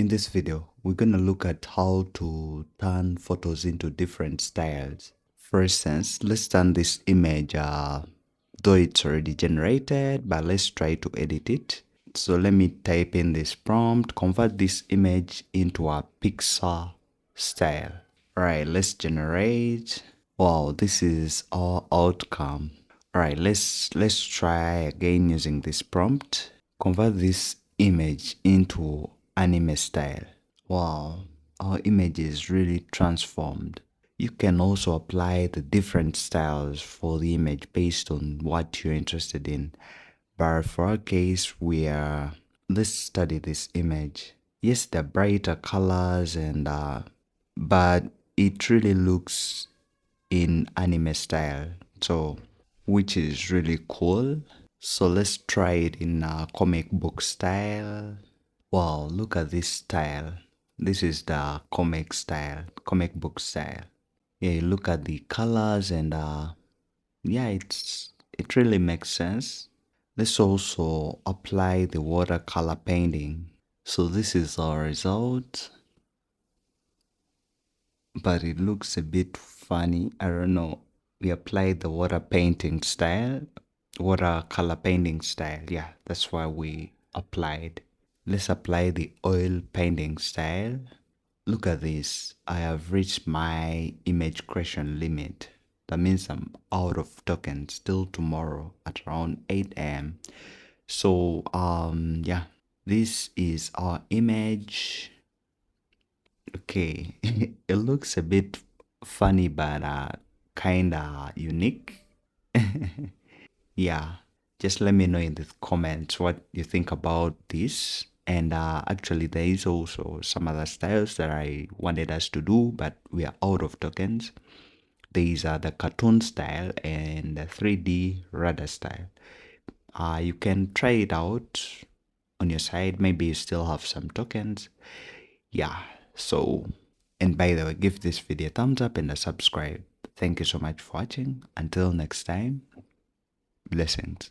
In this video, we're gonna look at how to turn photos into different styles. For instance, let's turn this image, though it's already generated, but let's try to edit it. So let me type in this prompt, convert this image into a Pixar style. Alright, let's generate. Wow, this is our outcome. Alright, let's try again using this prompt. Convert this image into anime style. Wow, our image is really transformed. You can also apply the different styles for the image based on what you're interested in. But for our case, let's study this image. Yes, the brighter colors but it really looks in anime style, so which is really cool. So let's try it in a comic book style. Wow, look at this style. This is the comic book style. Yeah, you look at the colors and yeah, it really makes sense. Let's also apply the watercolor painting. So this is our result, but it looks a bit funny. I don't know. We applied the watercolor painting style. Yeah, that's why we applied. Let's apply the oil painting style. Look at this. I have reached my image creation limit. That means I'm out of tokens till tomorrow at around 8 a.m. So yeah, this is our image. Okay, it looks a bit funny, but kinda unique. Yeah, just let me know in the comments what you think about this. And actually, there is also some other styles that I wanted us to do, but we are out of tokens. These are the cartoon style and the 3D radar style. You can try it out on your side. Maybe you still have some tokens. Yeah, so, and by the way, give this video a thumbs up and a subscribe. Thank you so much for watching. Until next time, blessings.